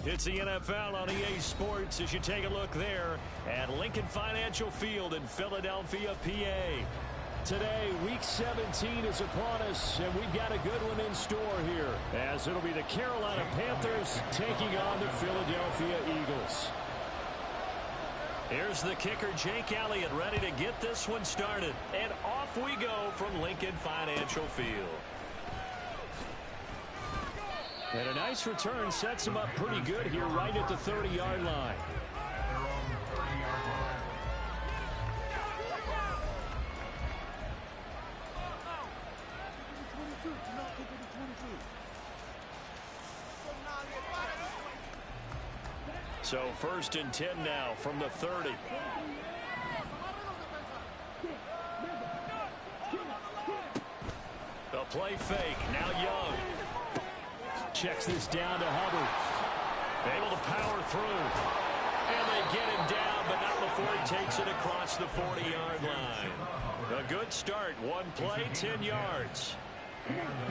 It's the NFL on EA Sports as you take a look there at Lincoln Financial Field in Philadelphia, PA. Today, Week 17 is upon us, and we've got a good one in store here, as it'll be the Carolina Panthers taking on the Philadelphia Eagles. Here's the kicker, Jake Elliott, ready to get this one started. And off we go from Lincoln Financial Field. And a nice return sets him up pretty good here right at the 30-yard line. So 1st and 10 now from the 30. The play fake. Now Young. Checks this down to Hubbard. Able to power through. And they get him down, but not before he takes it across the 40-yard line. A good start. One play, 10 yards.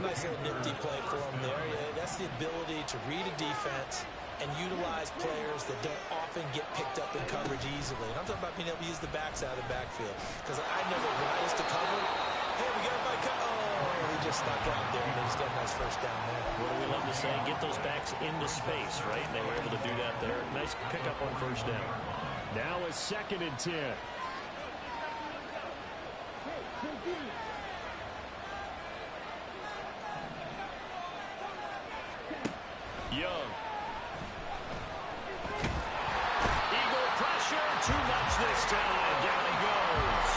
Nice little nifty play for him there. Yeah, that's the ability to read a defense and utilize players that don't often get picked up in coverage easily. And I'm talking about being able to use the backs out of the backfield. Because I know that when I used to cover, hey, we got everybody oh, he just stuck out there, and they just got a nice first down there. What do we love to say? Get those backs into space, right? And they were able to do that there. Nice pickup on first down. Now it's 2nd and 10. Young. Eagle pressure, too much this time. Down he goes.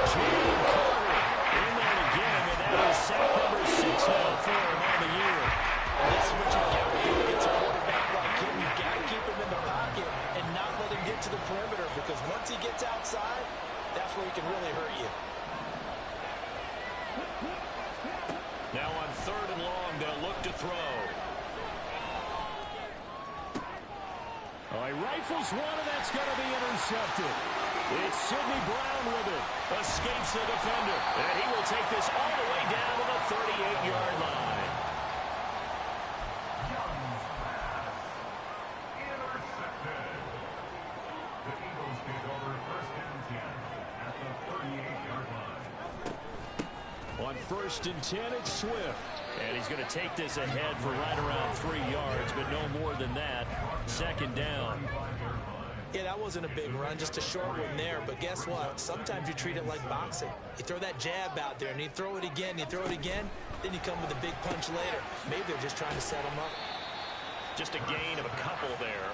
Jalen Carter in there to get him, and that is sack number 6 now for him on the year. This is what you've got to do against a quarterback like him. You've got to keep him in the pocket and not let him get to the perimeter, because once he gets outside, that's where he can really hurt you. Now on 3rd and long, they'll look to throw. He rifles one, and that's going to be intercepted. It's Sidney Brown with it. Escapes the defender. And he will take this all the way down to the 38-yard line. Young's pass. Intercepted. The Eagles take over 1st and 10 at the 38-yard line. On 1st and 10, it's Swift. And he's going to take this ahead for right around 3 yards, but no more than that. 2nd down. Yeah, that wasn't a big run, just a short one there. But guess what? Sometimes you treat it like boxing. You throw that jab out there, and you throw it again, you throw it again, then you come with a big punch later. Maybe they're just trying to set him up. Just a gain of a couple there.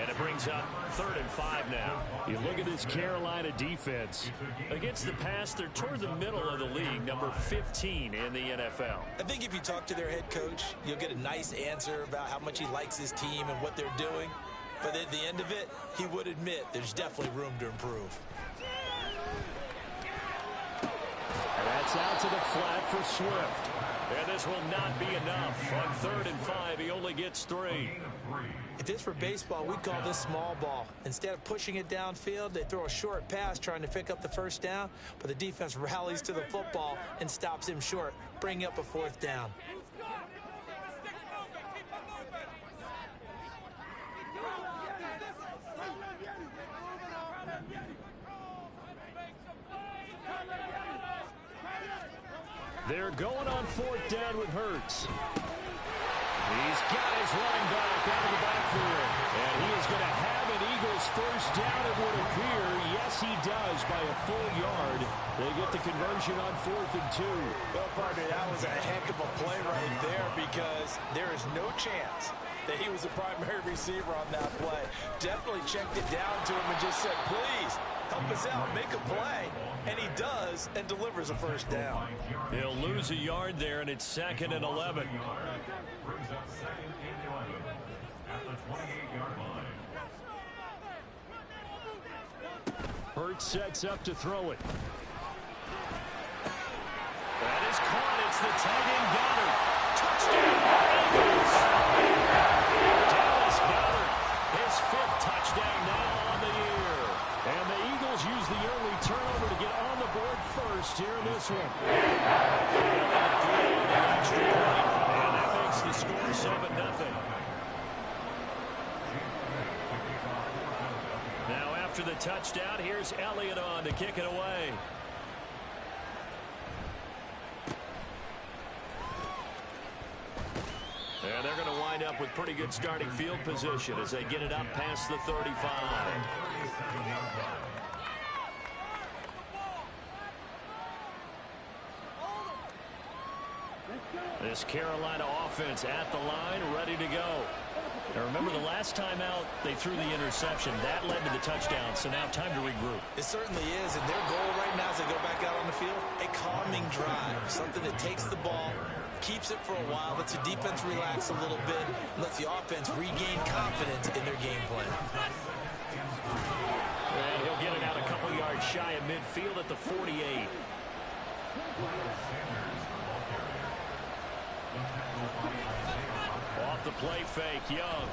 And it brings up 3rd and 5 now. You look at this Carolina defense. Against the pass, they're toward the middle of the league, number 15 in the NFL. I think if you talk to their head coach, you'll get a nice answer about how much he likes his team and what they're doing. But at the end of it, he would admit there's definitely room to improve. And that's out to the flat for Swift. And this will not be enough. On 3rd and 5, he only gets 3. If this were baseball, we'd call this small ball. Instead of pushing it downfield, they throw a short pass trying to pick up the 1st down, but the defense rallies to the football and stops him short, bringing up a 4th down. They're going on 4th down with Hurts. He's got his running back out of the backfield. And he is going to have an Eagles 1st down, it would appear. Yes, he does, by a full yard. They get the conversion on 4th and 2. Well, partner, that was a heck of a play right there, because there is no chance that he was the primary receiver on that play. Definitely checked it down to him and just said, please, help us out, make a play. And he does, and delivers a 1st down. He'll lose a yard there, and it's 2nd and 11. Brings up 2nd and 11 at the 28-yard line. Hurts sets up to throw it. That is caught. It's the tight end Goddard. Touchdown, Eagles. Dallas Goddard, his 5th touchdown now on the year. And the Eagles use the early turnover to get on the board first here in this one. And that makes the score 7-0. after the touchdown. Here's Elliott on to kick it away. And they're going to wind up with pretty good starting field position as they get it up past the 35. This Carolina offense at the line, ready to go. Now remember, the last time out, they threw the interception. That led to the touchdown, so now time to regroup. It certainly is, and their goal right now as they go back out on the field, a calming drive, something that takes the ball, keeps it for a while, lets the defense relax a little bit, lets the offense regain confidence in their game plan. And he'll get it out a couple yards shy of midfield at the 48. Off the play fake, Young.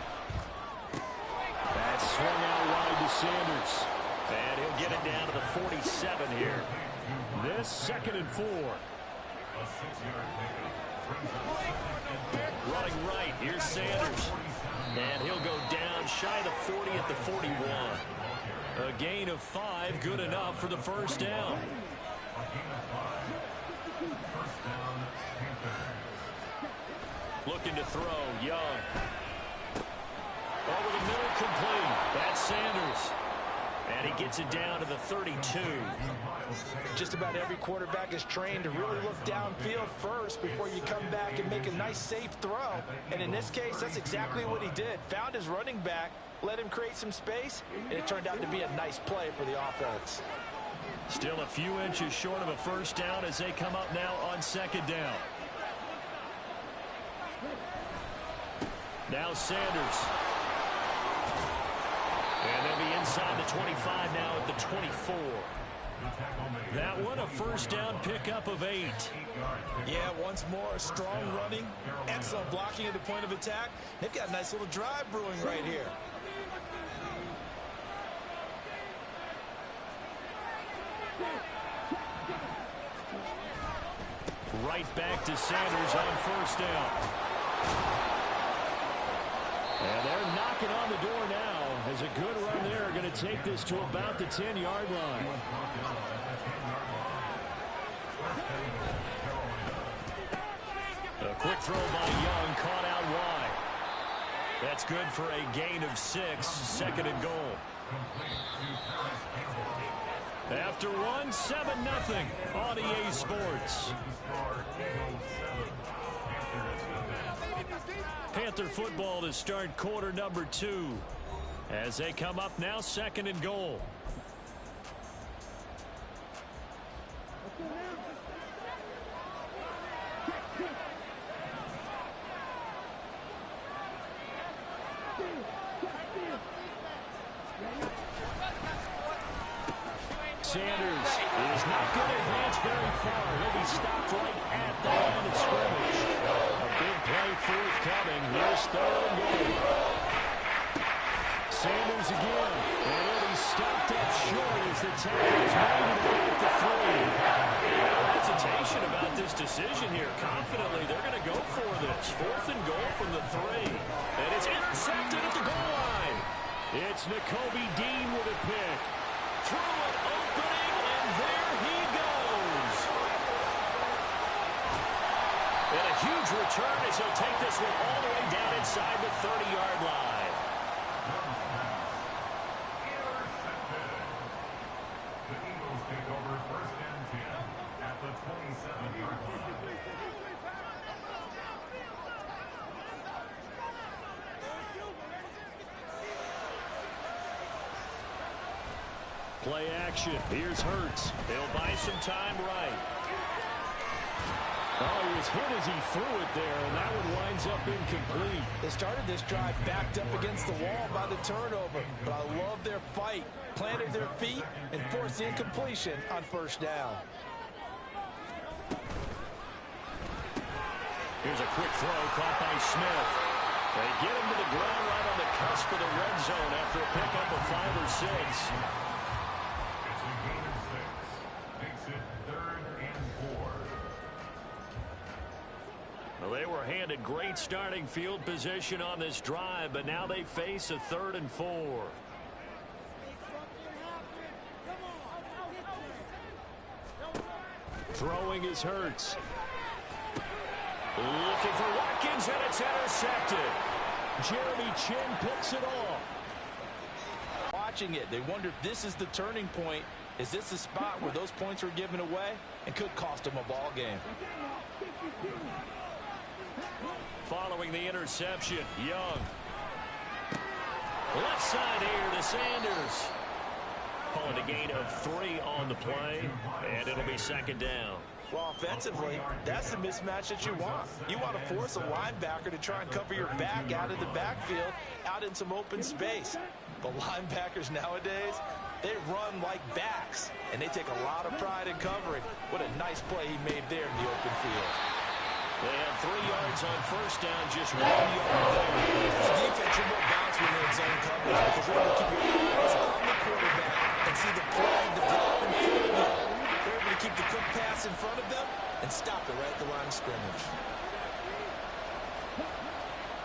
That's swung out wide to Sanders. And he'll get it down to the 47 here. This 2nd and 4. Running right, here's Sanders. And he'll go down shy of the 40 at the 41. A gain of 5, good enough for the first down. Looking to throw, Young. Over the middle, complete. That's Sanders. And he gets it down to the 32. Just about every quarterback is trained to really look downfield first before you come back and make a nice, safe throw. And in this case, that's exactly what he did. Found his running back, let him create some space, and it turned out to be a nice play for the offense. Still a few inches short of a first down as they come up now on 2nd down. Now Sanders. And they'll be inside the 25 now at the 24. That one a first down pickup of 8. Yeah, once more, strong running, excellent blocking at the point of attack. They've got a nice little drive brewing right here. Right back to Sanders on first down. And they're knocking on the door now as a good run there. Going to take this to about the 10-yard line. A quick throw by Young, caught out wide. That's good for a gain of 6, 2nd and goal. After one, 7-0 on EA Sports. Panther football to start quarter number 2 as they come up now 2nd and goal. Sanders is not going to advance very far. He'll be stopped right at the line of scrimmage. A big play forthcoming. Here's 3rd and goal. Sanders again. And he'll be stopped up short as the tackle is made at the 3. No hesitation about this decision here. Confidently, they're going to go for this. 4th and goal from the 3. And it's intercepted at the goal line. It's Nakobe Dean with a pick. Through an opening, and there he goes. And a huge return as he'll take this one all the way down inside the 30-yard line. The Eagles take over 1st and 10 at the 27-yard line. Play action. Here's Hurts. They'll buy some time right. Oh, he was hit as he threw it there, and that one winds up incomplete. They started this drive backed up against the wall by the turnover, but I love their fight. Planted their feet and forced the incompletion on first down. Here's a quick throw caught by Smith. They get him to the ground right on the cusp of the red zone after a pickup of 5 or 6. Well, they were handed great starting field position on this drive, but now they face a 3rd and 4. Throwing is Hurts. Looking for Watkins, and it's intercepted. Jeremy Chinn picks it off. Watching it, they wondered if this is the turning point. Is this the spot where those points were given away and could cost them a ball game? Following the interception, Young. Left side here to Sanders. Calling a gain of 3 on the play, and it'll be second down. Well, offensively, that's the mismatch that you want. You want to force a linebacker to try and cover your back out of the backfield, out in some open space. But linebackers nowadays, they run like backs, and they take a lot of pride in covering. What a nice play he made there in the open field. They have 3 yards on first down, just 1 yard there. This defense should more bounce when they're in zone coverage because they're able to keep your eyes on the quarterback and see the play develop in front of them. They're able to keep the quick pass in front of them and stop it right at the line of scrimmage.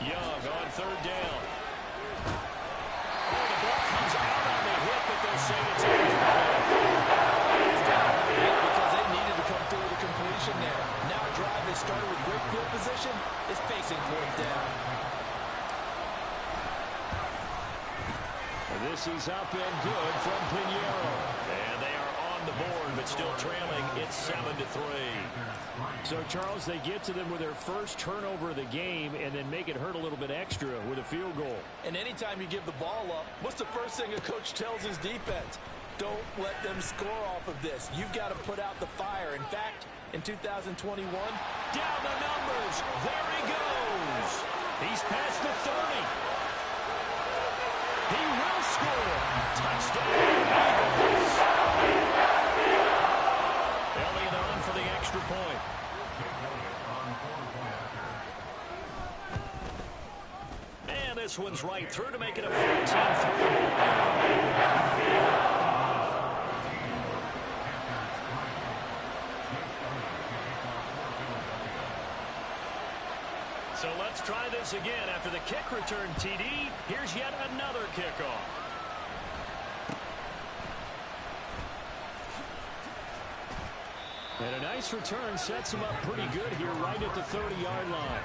Young on third down. Oh, the ball comes out on the hit, but they'll say it's because they needed to come through the completion there. Now a drive that started with great field position is facing fourth down. This is up and good from Pinheiro. And they are on the board, but still trailing. It's 7-3. So, Charles, they get to them with their first turnover of the game and then make it hurt a little bit extra with a field goal. And anytime you give the ball up, what's the first thing a coach tells his defense? Don't let them score off of this. You've got to put out the fire. In fact, in 2021, down the numbers. There he goes. He's past the 30. He will score. Touchdown, Eagles. Elliott on for the extra point. And this one's right through to make it a 14-3. So let's try this again. After the kick return, TD, here's yet another kickoff. And a nice return sets him up pretty good here right at the 30-yard line.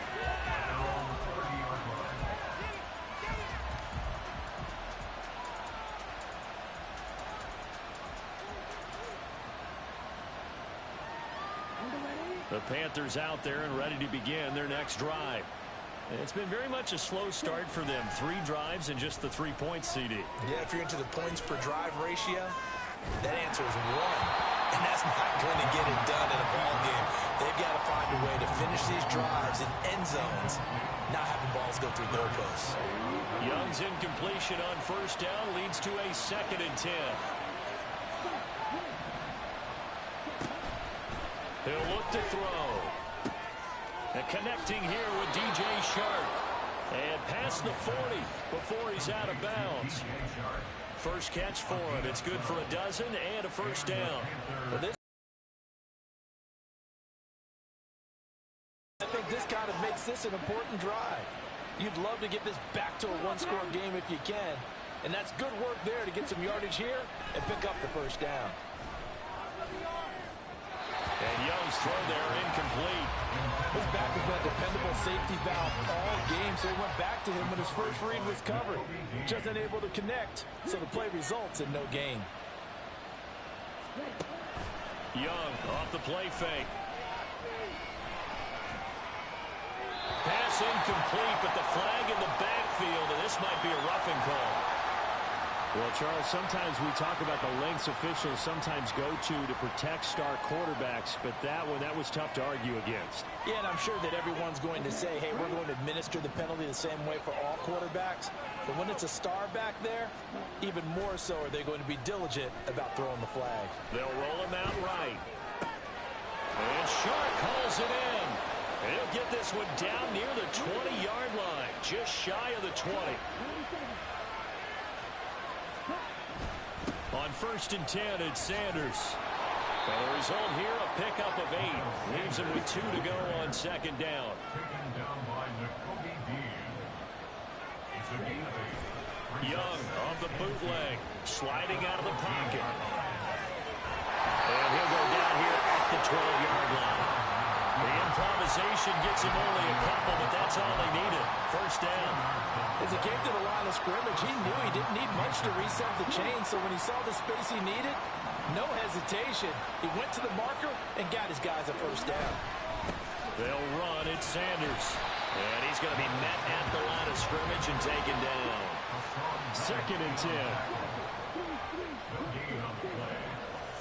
The Panthers out there and ready to begin their next drive. And it's been very much a slow start for them. 3 drives and just the 3 points, CD. Yeah, if you're into the points per drive ratio, that answer is 1. And that's not going to get it done in a ball game. They've got to find a way to finish these drives in end zones, not having balls go through goalposts. Young's incompletion on first down leads to a 2nd and 10. He'll look to throw. And connecting here with DJ Shark. And past the 40 before he's out of bounds. First catch for him. It's good for a dozen and a first down. I think this kind of makes this an important drive. You'd love to get this back to a one-score game if you can. And that's good work there to get some yardage here and pick up the first down. And Young's throw there incomplete. His back has been a dependable safety valve all game, so he went back to him when his first read was covered. Just unable to connect, so the play results in no gain. Young off the play fake. Pass incomplete, but the flag in the backfield, and this might be a roughing call. Well, Charles, sometimes we talk about the lengths officials sometimes go to protect star quarterbacks, but that was tough to argue against. Yeah, and I'm sure that everyone's going to say, hey, we're going to administer the penalty the same way for all quarterbacks. But when it's a star back there, even more so are they going to be diligent about throwing the flag. They'll roll him out right. And Shark calls it in. He'll get this one down near the 20-yard line, just shy of the 20. On 1st and 10, it's Sanders. Well, the result here, a pickup of 8. Leaves him with 2 to go on 2nd down. Taken down by Nakobe Dean. It's a gain of 8. Young off the bootleg, sliding out of the pocket. And he'll go down here at the 12-yard line. The improvisation gets him only a couple, but that's all they needed. First down. As he came to the line of scrimmage, he knew he didn't need much to reset the chain, so when he saw the space he needed, no hesitation. He went to the marker and got his guys a first down. They'll run. It's Sanders. And he's going to be met at the line of scrimmage and taken down. 2nd and 10. No gain on the play.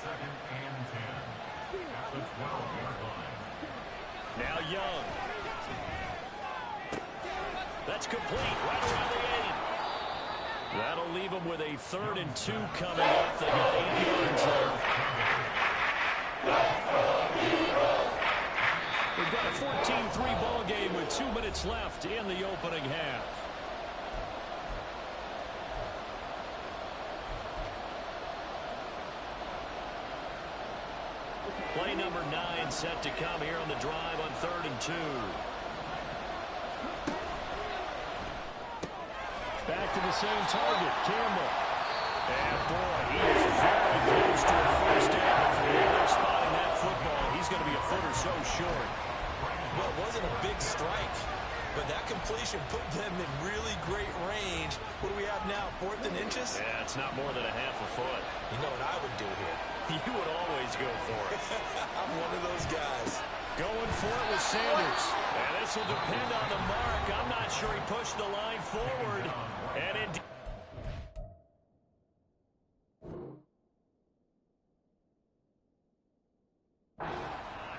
2nd and 10. At the 12-yard line. Now Young. That's complete right around the 8. That'll leave them with a 3rd and 2 coming up. They got 8 yards there. We've got a 14-3 ball game with 2 minutes left in the opening half. Play number 9 set to come here on the drive on 3rd and 2. Back to the same target, Campbell. And boy, he is very close to a first down. From where they're spotting that football, he's going to be a foot or so short. Well, it wasn't a big strike, but that completion put them in really great range. What do we have now, 4th and inches? Yeah, it's not more than a half a foot. You know what I would do here? You would always go for it. I'm one of those guys. Going for it with Sanders. And this will depend on the mark. I'm not sure he pushed the line forward. And indeed.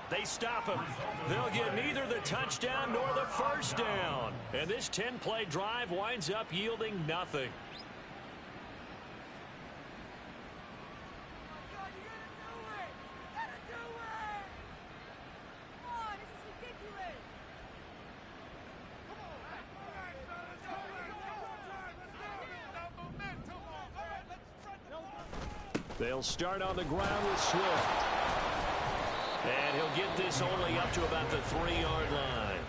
They stop him. They'll get neither the touchdown nor the first down. And this 10-play drive winds up yielding nothing. They'll start on the ground with Swift. And he'll get this only up to about the 3-yard line.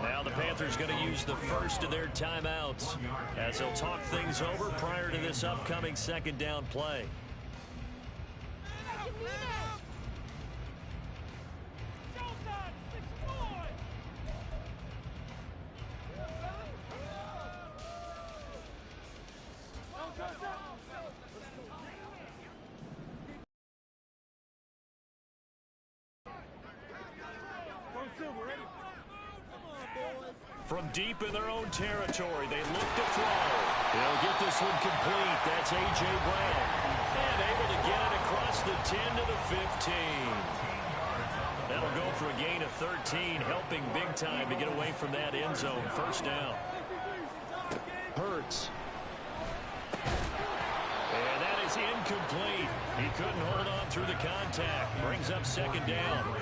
Now the Panthers going to use the first of their timeouts as they'll talk things over prior to this upcoming 2nd down play. From deep in their own territory, they look to throw. They'll get this one complete. That's A.J. Brown. And able to get it across the 10 to the 15. That'll go for a gain of 13, helping big time to get away from that end zone. First down. Hurts. And that is incomplete. He couldn't hold on through the contact. Brings up 2nd down.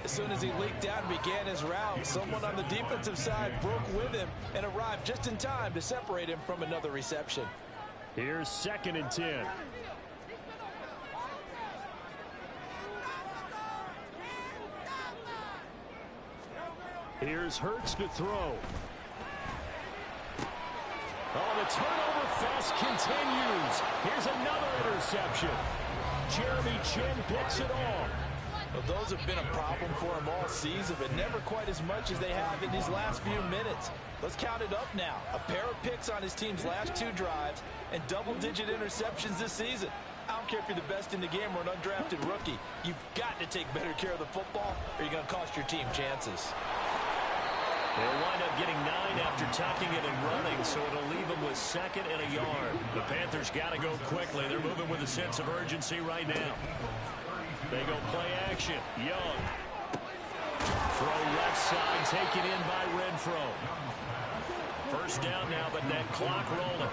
As soon as he leaked out and began his route, someone on the defensive side broke with him and arrived just in time to separate him from another reception. Here's 2nd and 10. Here's Hurts to throw. Oh, the turnover fest continues. Here's another interception. Jeremy Chinn picks it off. Well, those have been a problem for him all season, but never quite as much as they have in these last few minutes. Let's count it up now. A pair of picks on his team's last 2 drives and double-digit interceptions this season. I don't care if you're the best in the game or an undrafted rookie. You've got to take better care of the football or you're going to cost your team chances. They'll wind up getting 9 after tucking it and running, so it'll leave them with 2nd and a yard. The Panthers got to go quickly. They're moving with a sense of urgency right now. They go play action. Young. Throw left side, taken in by Renfro. First down now, but that clock rolling.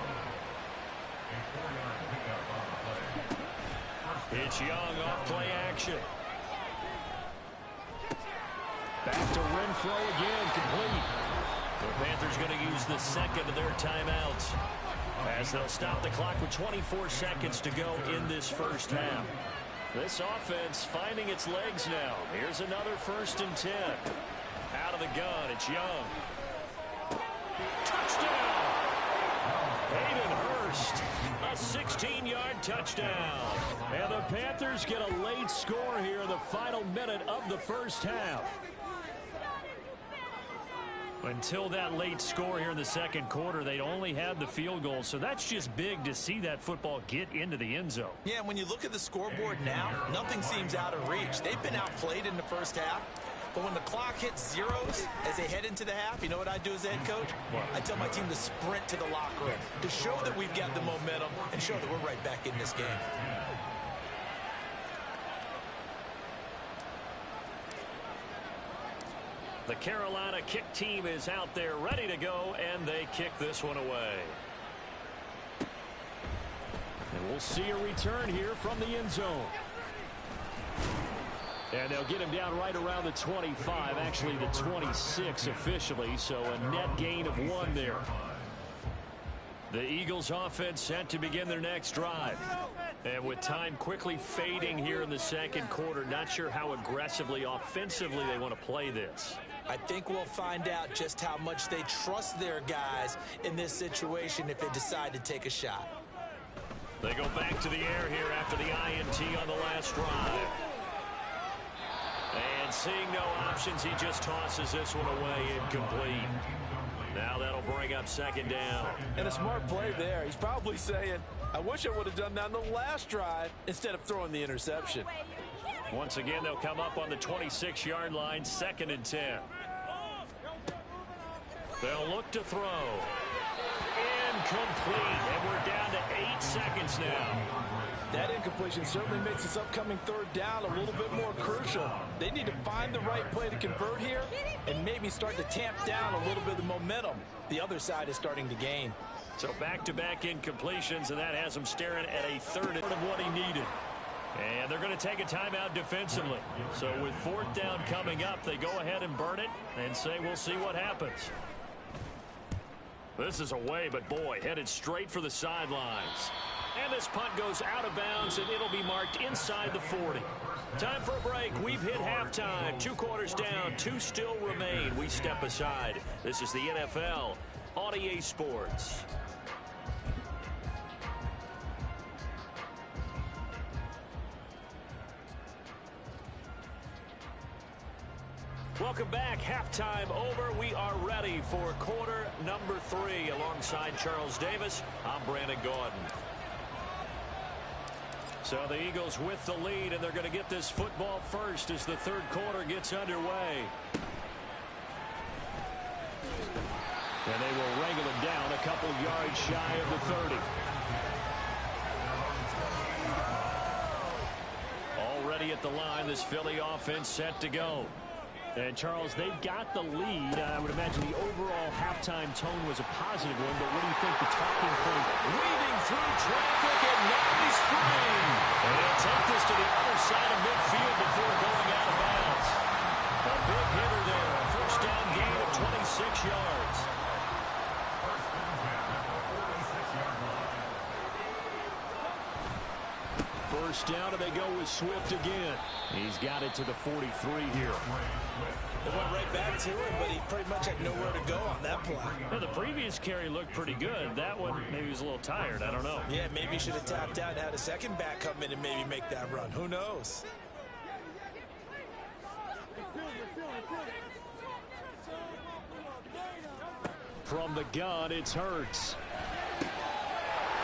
It's Young off play action. Back to Renfro again, complete. The Panthers going to use the 2nd of their timeouts as they'll stop the clock with 24 seconds to go in this first half. This offense finding its legs now. Here's another 1st and 10. Out of the gun, it's Young. Touchdown! Hayden Hurst. A 16-yard return touchdown. And the Panthers get a late score here in the final minute of the first half. Until that late score here in the second quarter, they only had the field goal. So that's just big to see that football get into the end zone. Yeah, and when you look at the scoreboard now, nothing seems out of reach. They've been outplayed in the first half. But when the clock hits zeros as they head into the half, you know what I do as a head coach? What? I tell my team to sprint to the locker room to show that we've got the momentum and show that we're right back in this game. The Carolina kick team is out there ready to go, and they kick this one away. And we'll see a return here from the end zone. And they'll get him down right around the 25, actually the 26 officially, so a net gain of 1 there. The Eagles offense set to begin their next drive. And with time quickly fading here in the second quarter, not sure how aggressively, offensively they want to play this. I think we'll find out just how much they trust their guys in this situation if they decide to take a shot. They go back to the air here after the INT on the last drive. And seeing no options, he just tosses this one away incomplete. Now that'll bring up second down. And a smart play there. He's probably saying, I wish I would have done that on the last drive instead of throwing the interception. Once again, they'll come up on the 26-yard line, 2nd and 10. They'll look to throw. Incomplete. And we're down to 8 seconds now. That incompletion certainly makes this upcoming third down a little bit more crucial. They need to find the right play to convert here and maybe start to tamp down a little bit of the momentum the other side is starting to gain. So back-to-back incompletions, and that has him staring at a third of what he needed. And they're going to take a timeout defensively. So with 4th down coming up, they go ahead and burn it and say we'll see what happens. This is away, but boy, headed straight for the sidelines. And this punt goes out of bounds, and it'll be marked inside the 40. Time for a break. We've hit halftime. 2 quarters down, 2 still remain. We step aside. This is the NFL on EA Sports. Welcome back. Halftime over. We are ready for quarter number 3. Alongside Charles Davis, I'm Brandon Gaudin. So the Eagles with the lead, and they're going to get this football first as the third quarter gets underway. And they will wrangle him down a couple yards shy of the 30. Already at the line, this Philly offense set to go. And, Charles, they've got the lead. I would imagine the overall halftime tone was a positive one, but what do you think the talking point? Weaving through traffic, and now he's free. And he'll take this to the other side of midfield before going out of bounds. A big hitter there, a first down gain of 26 yards. First down, and they go with Swift again. He's got it to the 43 here. They went right back to him, but he pretty much had nowhere to go on that play. Well, the previous carry looked pretty good. That one, maybe he was a little tired. I don't know. Yeah, maybe he should have tapped out and had a second back come in and maybe make that run. Who knows? From the gun, it's Hurts.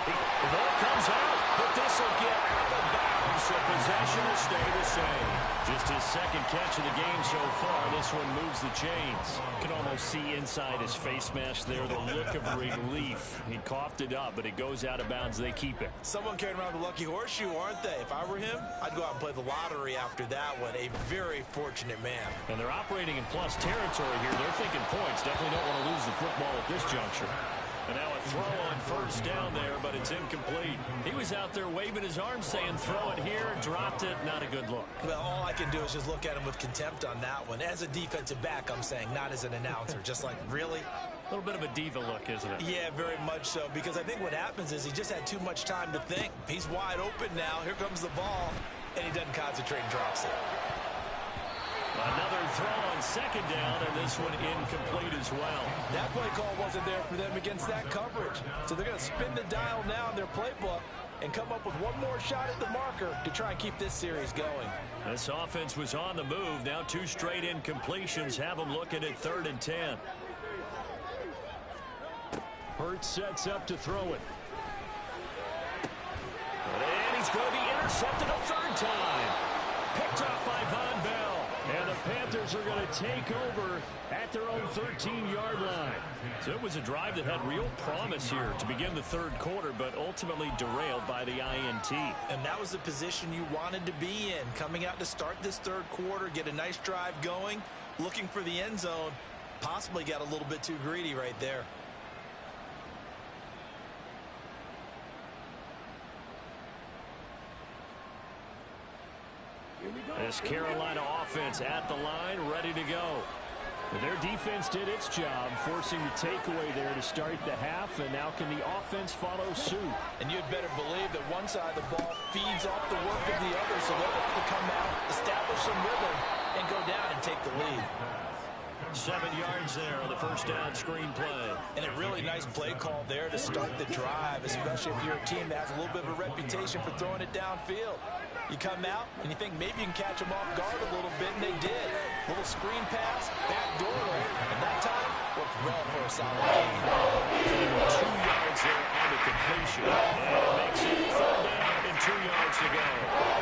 The ball comes out, but this will get out of bounds, so possession will stay the same. Just his second catch of the game so far. This one moves the chains. You can almost see inside his face mask there the look of relief. He coughed it up, but it goes out of bounds. They keep it. Someone carrying around the lucky horseshoe, aren't they? If I were him, I'd go out and play the lottery after that one. A very fortunate man. And they're operating in plus territory here. They're thinking points. Definitely don't want to lose the football at this juncture. And now a throw on first down there, but it's incomplete. He was out there waving his arms saying, throw it here, dropped it. Not a good look. Well, all I can do is just look at him with contempt on that one. As a defensive back, I'm saying, not as an announcer. Just like, really? A little bit of a diva look, isn't it? Yeah, very much so. Because I think what happens is he just had too much time to think. He's wide open now. Here comes the ball. And he doesn't concentrate and drops it. Another throw on second down, and this one incomplete as well. That play call wasn't there for them against that coverage. So they're going to spin the dial now in their playbook and come up with one more shot at the marker to try and keep this series going. This offense was on the move. Now 2 straight incompletions have them looking at 3rd and 10. Hurts sets up to throw it. And he's going to be intercepted a 3rd time. Picked off by Von Bell. And the Panthers are going to take over at their own 13-yard line. So it was a drive that had real promise here to begin the 3rd quarter, but ultimately derailed by the INT. And that was the position you wanted to be in. Coming out to start this 3rd quarter, get a nice drive going, looking for the end zone. Possibly got a little bit too greedy right there. This Carolina offense at the line, ready to go. Their defense did its job, forcing the takeaway there to start the half, and now can the offense follow suit? And you'd better believe that one side of the ball feeds off the work of the other, so they'll have to come out, establish some rhythm, and go down and take the lead. 7 yards there on the first down screen play. And a really nice play call there to start the drive, especially if you're a team that has a little bit of a reputation for throwing it downfield. You come out and you think maybe you can catch them off guard a little bit, and they did. Little screen pass, back door, and that time worked well for a solid gain. 2 yards there on the completion. And it makes it 3rd down and 2 yards to go.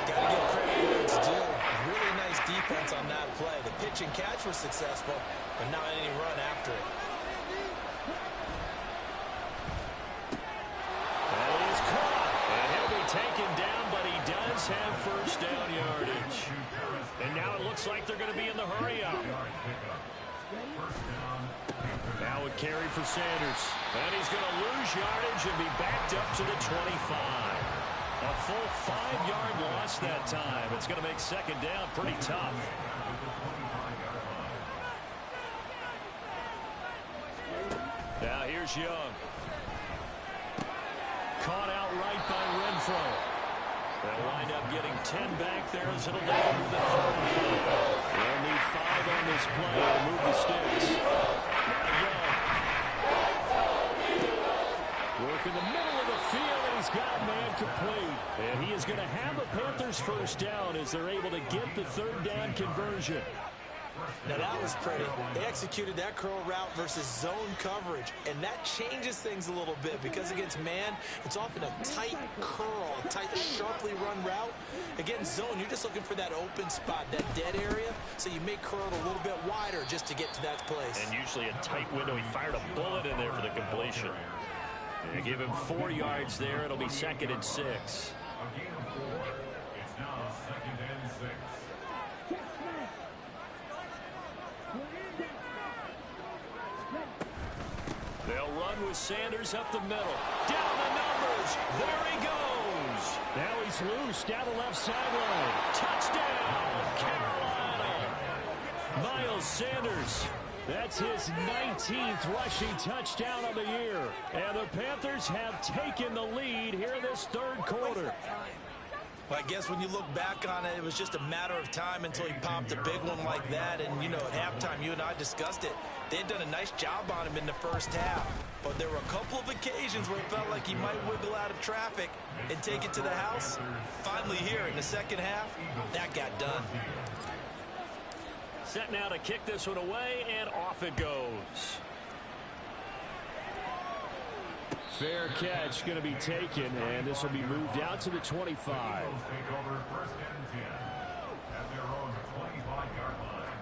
Got to give credit where it's due. Really nice defense on that play. The pitch and catch was successful, but not any run after it. That is caught. And he'll be taken down, but he does have first down yardage. And now it looks like they're going to be in the hurry-up. Now a carry for Sanders. And he's going to lose yardage and be backed up to the 25. A full 5-yard loss that time. It's going to make 2nd down pretty tough. Now here's Young. Caught outright by Renfro. They'll wind up getting 10 back there as it'll lead them to the 35. They'll need 5 on this play to move the sticks. Now Young. Work in the middle of the field, and he's got man complete. And he is going to have a Panthers first down as they're able to get the 3rd down conversion. Now that was pretty. They executed that curl route versus zone coverage, and that changes things a little bit because against man, it's often a tight curl, a tight, sharply run route. Against zone, you're just looking for that open spot, that dead area, so you may curl it a little bit wider just to get to that place. And usually a tight window. He fired a bullet in there for the completion. They give him 4 yards there. It'll be 2nd and 6. A gain of 4. It's now 2nd and 6. They'll run with Sanders up the middle. Down the numbers. There he goes. Now he's loose down the left sideline. Touchdown, Carolina. Miles Sanders. That's his 19th rushing touchdown of the year. And the Panthers have taken the lead here in this 3rd quarter. Well, I guess when you look back on it, it was just a matter of time until he popped a big one like that. And, you know, at halftime, you and I discussed it. They had done a nice job on him in the first half. But there were a couple of occasions where it felt like he might wiggle out of traffic and take it to the house. Finally here in the 2nd half, that got done. Set now to kick this one away, and off it goes. Fair catch going to be taken, and this will be moved out to the 25. Take over 1st and 10 at their own 25-yard line.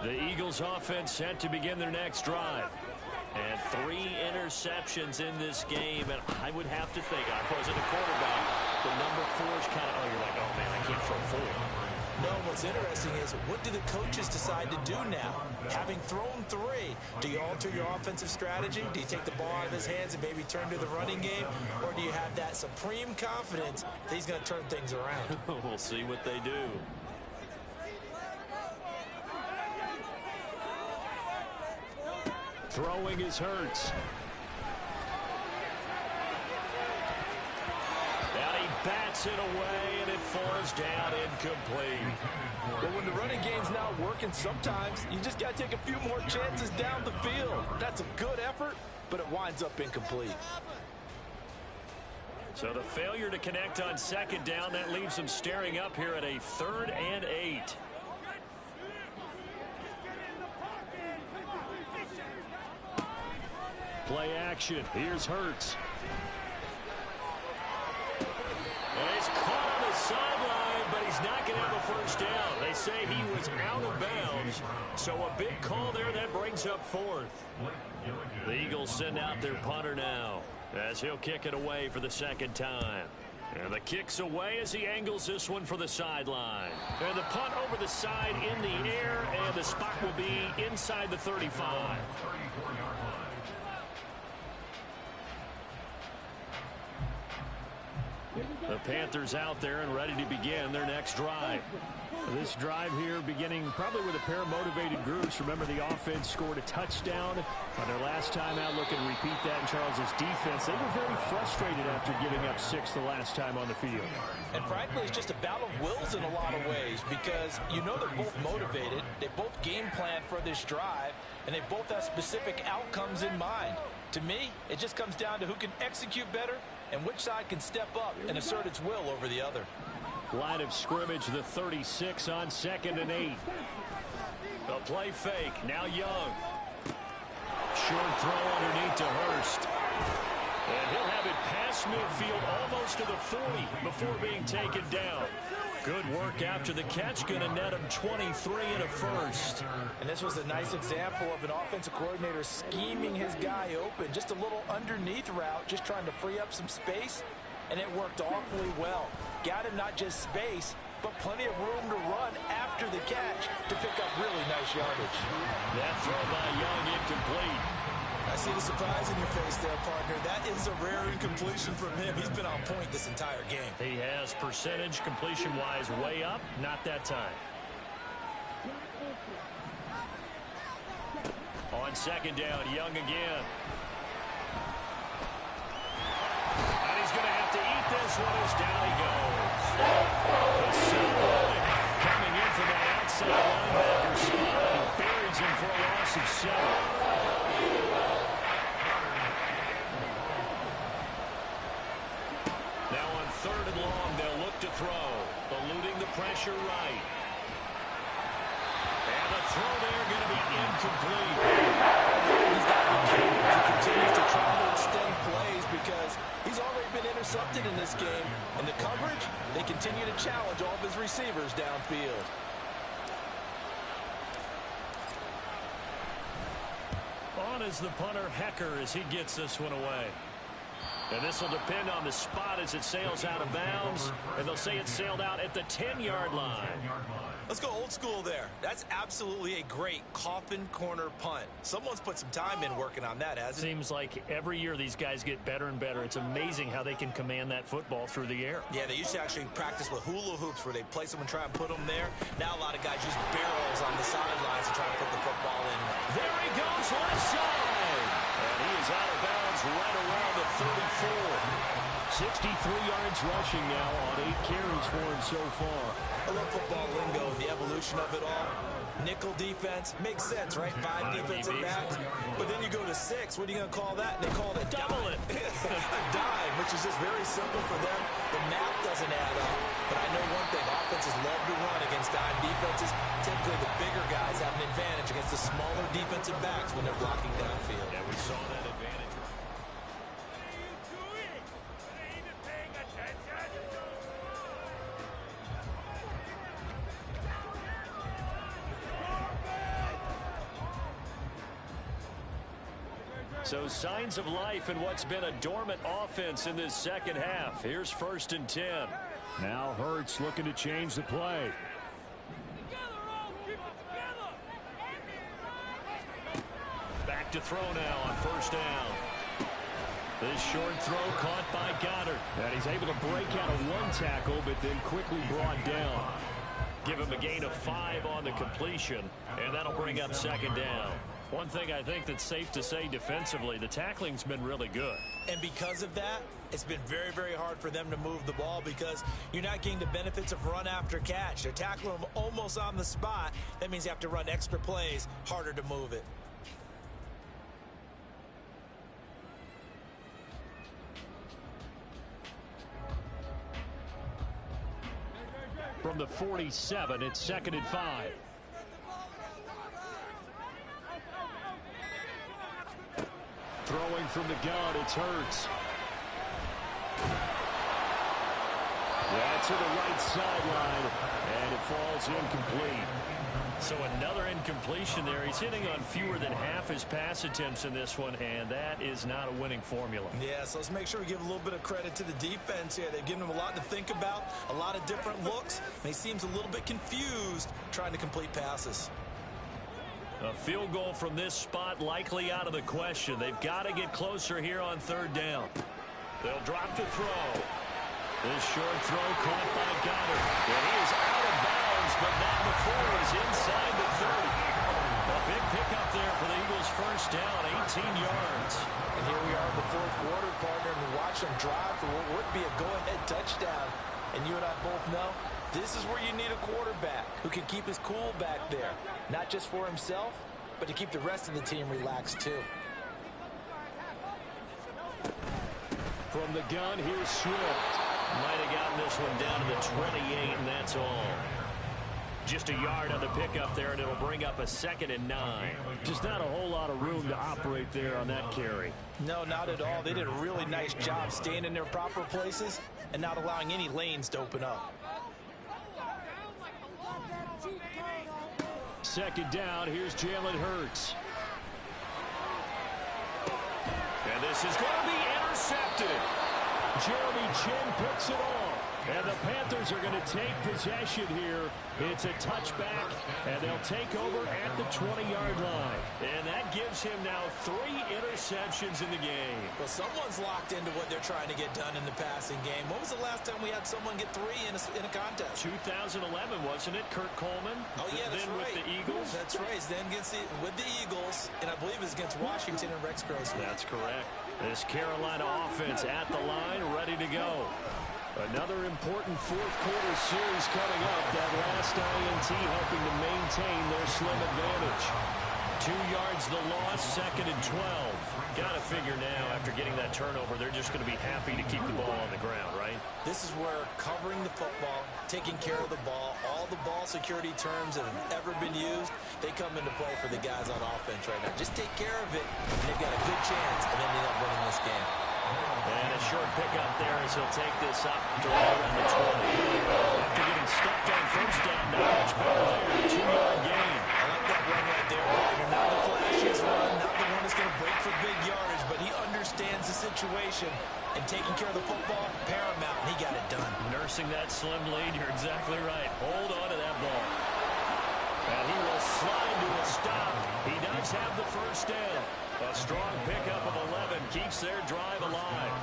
The Eagles offense set to begin their next drive. And 3 interceptions in this game, and I would have to think, I wasn't a quarterback, the number 4 is kind of, you're like, oh man, I can't throw 4. No, what's interesting is, what do the coaches decide to do now? Having thrown 3, do you alter your offensive strategy? Do you take the ball out of his hands and maybe turn to the running game? Or do you have that supreme confidence that he's going to turn things around? We'll see what they do. Throwing is Hurts. And he bats it away, and it falls down incomplete. But when the running game's not working, sometimes you just got to take a few more chances down the field. That's a good effort, but it winds up incomplete. So the failure to connect on second down, that leaves them staring up here at a 3rd and 8. Play action. Here's Hurts. And it's caught on the sideline, but he's not going to have a first down. They say he was out of bounds. So a big call there that brings up 4th. The Eagles send out their punter now, as he'll kick it away for the 2nd time. And the kick's away as he angles this one for the sideline. And the punt over the side in the air, and the spot will be inside the 35. The Panthers out there and ready to begin their next drive. This drive here beginning probably with a pair of motivated groups. Remember, the offense scored a touchdown on their last time out. Looking to repeat that in Charles's defense. They were very frustrated after giving up 6 the last time on the field. And frankly, it's just a battle of wills in a lot of ways, because you know they're both motivated. They both game plan for this drive, and they both have specific outcomes in mind. To me, it just comes down to who can execute better and which side can step up and assert its will over the other. Line of scrimmage, the 36 on 2nd and 8. A play fake. Now Young. Short throw underneath to Hurst. And he'll have it past midfield almost to the 40 before being taken down. Good work after the catch. Going to net him 23 and a first. And this was a nice example of an offensive coordinator scheming his guy open. Just a little underneath route, just trying to free up some space. And it worked awfully well. Got him not just space, but plenty of room to run after the catch to pick up really nice yardage. That throw by Young incomplete. I see the surprise in your face there, partner. That is a rare incompletion from him. He's been on point this entire game. He has percentage completion-wise way up. Not that time. On 2nd down, Young again. And he's going to have to eat this one as down he goes. Coming in for that outside linebacker spot. He buries him for a loss of 7. Now on 3rd and long, they'll look to throw. Eluding the pressure right. And the throw there going to be incomplete. He's got to be careful. He continues to try to extend plays because he's already been intercepted in this game. And the coverage, they continue to challenge all of his receivers downfield. On is the punter, Hecker, as he gets this one away. And this will depend on the spot as it sails out of bounds. And they'll say it sailed out at the 10-yard line. Let's go old school there. That's absolutely a great coffin corner punt. Someone's put some time in working on that, hasn't it? Seems like every year these guys get better and better. It's amazing how they can command that football through the air. Yeah, they used to actually practice with hula hoops where they place them and try and put them there. Now a lot of guys use barrels on the sidelines to try to put the football in. There he goes, left side. And he is out of bounds right around the 34. 63 yards rushing now on 8 carries for him so far. I love football lingo, the evolution of it all. Nickel defense makes sense, right? 5 defensive backs. But then you go to 6. What are you going to call that? And they call it double it. A dime, which is just very simple for them. The math doesn't add up. But I know one thing. Offenses love to run against dime defenses. Typically, the bigger guys have an advantage against the smaller defensive backs when they're blocking downfield. Yeah, we saw that advantage. So signs of life in what's been a dormant offense in this second half. Here's 1st and 10. Now Hurts looking to change the play. Back to throw now on 1st down. This short throw caught by Goddard. And he's able to break out of 1 tackle, but then quickly brought down. Give him a gain of 5 on the completion, and that'll bring up 2nd down. One thing I think that's safe to say defensively, the tackling's been really good. And because of that, it's been very, very hard for them to move the ball because you're not getting the benefits of run after catch. They're tackling them almost on the spot. That means you have to run extra plays, harder to move it. from the 47. It's 2nd and 5. Throwing from the gun, it's Hurts. That's to the right sideline, and it falls incomplete. So another incompletion there. He's hitting on fewer than half his pass attempts in this one, and that is not a winning formula. Yeah, so let's make sure we give a little bit of credit to the defense here. They've given him a lot to think about, a lot of different looks, and he seems a little bit confused trying to complete passes. A field goal from this spot likely out of the question. They've got to get closer here on 3rd down. They'll drop to throw. This short throw caught by Goddard. And he is out of bounds, but not before he's inside the 30. A big pickup there for the Eagles' first down, 18 yards. And here we are in the 4th quarter, partner, and we watch them drive for what would be a go-ahead touchdown. And you and I both know this is where you need a quarterback who can keep his cool back there. Not just for himself, but to keep the rest of the team relaxed too. From the gun, here's Swift. Might have gotten this one down to the 28, and that's all. Just a yard on the pickup there, and it'll bring up a 2nd and 9. Just not a whole lot of room to operate there on that carry. No, not at all. They did a really nice job staying in their proper places and not allowing any lanes to open up. 2nd down, here's Jalen Hurts. And this is going to be intercepted. Jeremy Chinn picks it off. And the Panthers are going to take possession here. It's a touchback, and they'll take over at the 20-yard line. And that gives him now 3 interceptions in the game. Well, someone's locked into what they're trying to get done in the passing game. When was the last time we had someone get 3 in a contest? 2011, wasn't it? Kurt Coleman? Oh, yeah, that's then right. With the Eagles? That's right. Then with the Eagles, and I believe it's against Washington and Rex Grossman. That's correct. This Carolina offense at the line, ready to go. Another important 4th quarter series coming up. That last INT helping to maintain their slim advantage. 2 yards the loss, 2nd and 12. Got to figure now, after getting that turnover, they're just going to be happy to keep the ball on the ground, right? This is where covering the football, taking care of the ball, all the ball security terms that have ever been used, they come into play for the guys on offense right now. Just take care of it, and they've got a good chance of ending up winning this game. And a short pickup there as he'll take this up to around the 20. After getting stuffed on 1st down, not much better there. 2-yard gain. I like that run right there, partner. Not the flashiest run, not the one that's going to break for big yardage, but he understands the situation, and taking care of the football, paramount, and he got it done. Nursing that slim lead, you're exactly right. Hold on to that ball. And he will slide to a stop. He does have the 1st down. A strong pickup of 11 keeps their drive alive.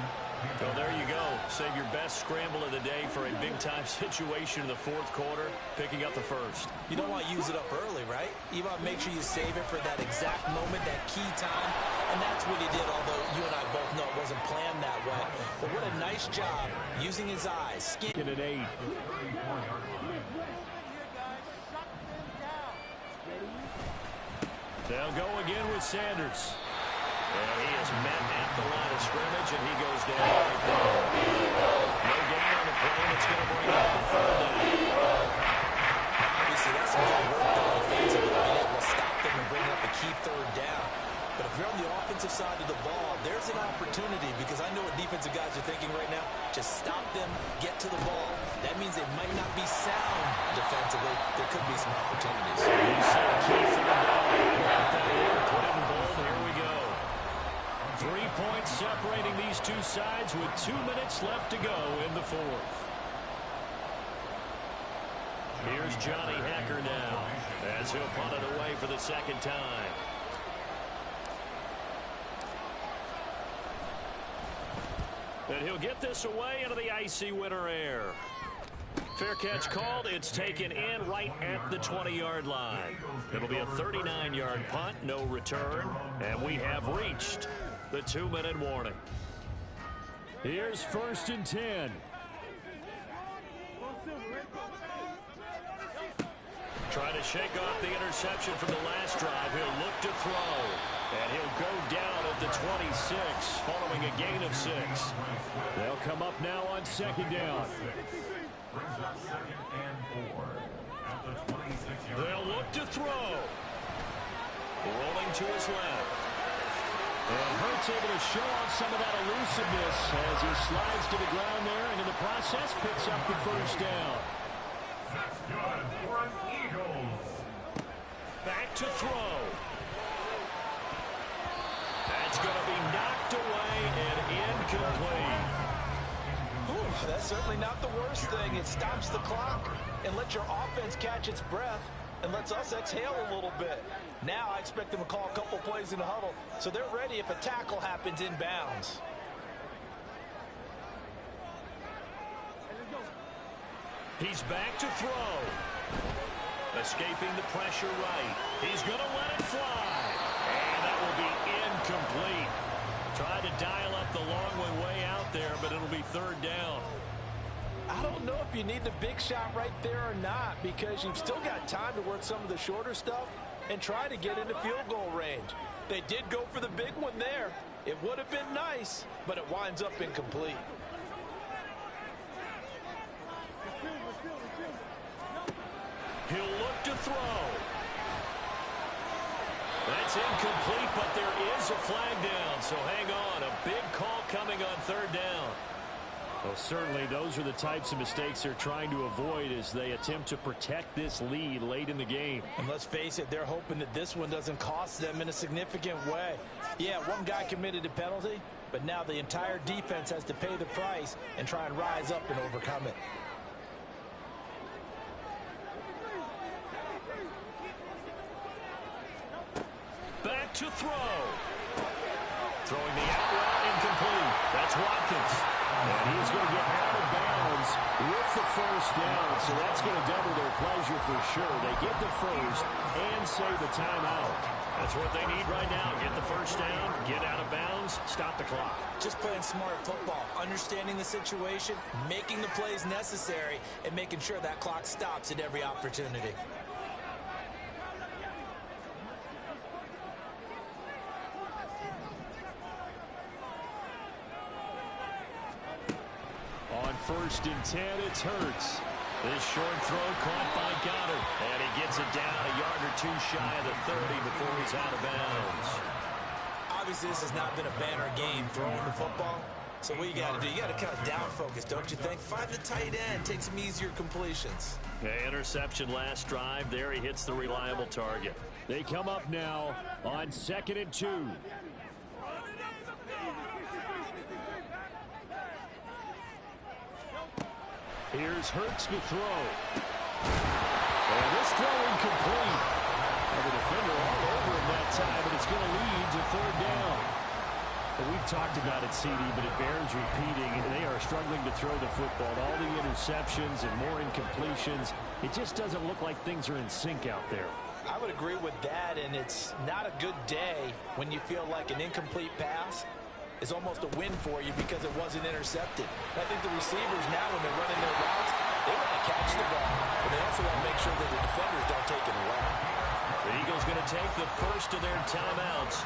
So there you go. Save your best scramble of the day for a big-time situation in the 4th quarter, picking up the 1st. You don't want to use it up early, right? You want to make sure you save it for that exact moment, that key time. And that's what he did, although you and I both know it wasn't planned that way. But what a nice job using his eyes. Get an 8. They'll go again with Sanders. And he is met at the line of scrimmage, and he goes down right there. No gain on the play, and it's going to bring up the 3rd down. Obviously, that's some good work done defensively, being able to stop them and bring up a key 3rd down. But if you're on the offensive side of the ball, there's an opportunity, because I know what defensive guys are thinking right now. Just stop them, get to the ball. That means they might not be sound defensively. There could be some opportunities. You said key 3rd down. Put it in bold. Here we go. 3 points separating these two sides with 2 minutes left to go in the 4th. Here's Johnny Hacker now as he'll punt it away for the 2nd time. And he'll get this away into the icy winter air. Fair catch called. It's taken in right at the 20-yard line. It'll be a 39-yard punt, no return, and we have reached the 2-minute warning. Here's 1st and 10. Trying to shake off the interception from the last drive. He'll look to throw, and he'll go down at the 26 following a gain of 6. They'll come up now on second down. Brings up 2nd and 4 at the 26-yard line. They'll look to throw. Rolling to his left. And Hurts able to show off some of that elusiveness as he slides to the ground there, and in the process picks up the first down. That's good for an Eagles. Back to throw. That's going to be knocked away and incomplete. Ooh, that's certainly not the worst thing. It stops the clock and lets your offense catch its breath and lets us exhale a little bit. Now I expect them to call a couple plays in the huddle so they're ready if a tackle happens inbounds. He's back to throw. Escaping the pressure right. He's going to let it fly. And that will be incomplete. Tried to dial up the long one way out there, but it'll be third down. I don't know if you need the big shot right there or not, because you've still got time to work some of the shorter stuff and try to get into field goal range. They did go for the big one there. It would have been nice, but it winds up incomplete. He'll look to throw. That's incomplete, but there is a flag down, so hang on. A big call coming on third down. Well, certainly those are the types of mistakes they're trying to avoid as they attempt to protect this lead late in the game. And let's face it, they're hoping that this one doesn't cost them in a significant way. Yeah, one guy committed a penalty, but now the entire defense has to pay the price and try and rise up and overcome it. Back to throw. Throwing the out route incomplete. That's Watkins. And he's going to get out of bounds with the first down. So that's going to double their pleasure for sure. They get the first and save the timeout. That's what they need right now. Get the first down, get out of bounds, stop the clock. Just playing smart football, understanding the situation, making the plays necessary, and making sure that clock stops at every opportunity. On 1st and 10, it's Hurts. This short throw caught by Goddard. And he gets it down a yard or two shy of the 30 before he's out of bounds. Obviously, this has not been a banner game throwing the football. So what you got to do, you got to kind of down focus, don't you think? Find the tight end, take some easier completions. Okay, interception last drive. There he hits the reliable target. They come up now on 2nd and 2. Here's Hurts to throw. And this throw incomplete. And the defender all over him that time, but it's going to lead to third down. Well, we've talked about it, CD, but it bears repeating. They are struggling to throw the football. All the interceptions and more incompletions. It just doesn't look like things are in sync out there. I would agree with that, and it's not a good day when you feel like an incomplete pass is almost a win for you because it wasn't intercepted. I think the receivers now, when they're running their routes, they want to catch the ball, but they also want to make sure that the defenders don't take it away. The Eagles going to take the first of their timeouts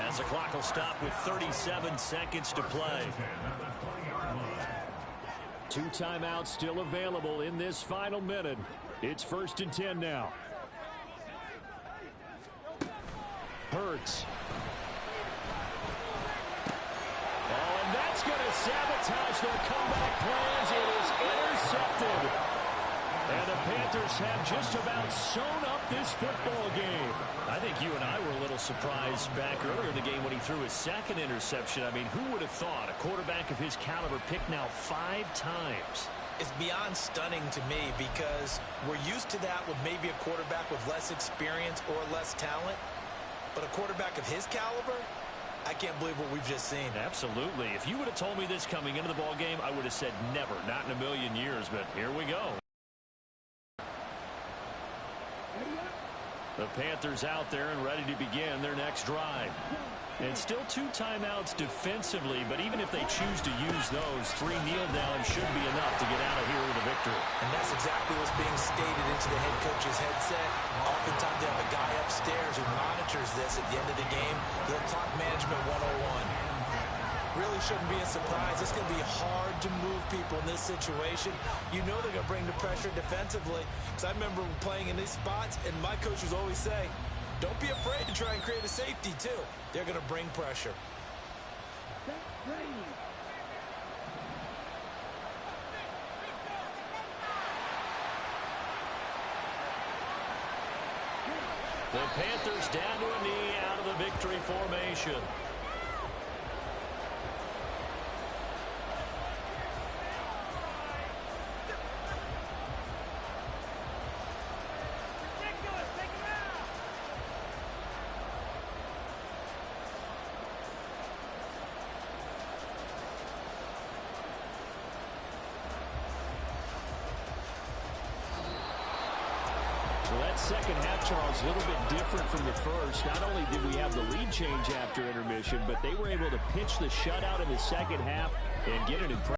as the clock will stop with 37 seconds to play. 2 timeouts still available in this final minute. It's 1st and 10 now. Hurts. Oh, and that's going to sabotage their comeback plans. It is intercepted. And the Panthers have just about sewn up this football game. I think you and I were a little surprised back earlier in the game when he threw his second interception. I mean, who would have thought a quarterback of his caliber picked now 5 times? It's beyond stunning to me because we're used to that with maybe a quarterback with less experience or less talent. But a quarterback of his caliber, I can't believe what we've just seen. Absolutely. If you would have told me this coming into the ball game, I would have said never, not in a million years. But here we go. The Panthers out there and ready to begin their next drive. And still 2 timeouts defensively, but even if they choose to use those, 3 kneel downs should be enough to get out of here with a victory. And that's exactly what's being stated into the head coach's headset. Oftentimes they have a guy upstairs who monitors this at the end of the game. The clock management 101. Really shouldn't be a surprise. It's going to be hard to move people in this situation. You know they're going to bring the pressure defensively. Because I remember playing in these spots, and my coach was always saying, don't be afraid to try and create a safety, too. They're going to bring pressure. The Panthers down to a knee out of the victory formation. Well, that second half, Charles, a little bit different from the first. Not only did we have the lead change after intermission, but they were able to pitch the shutout in the second half and get an impressive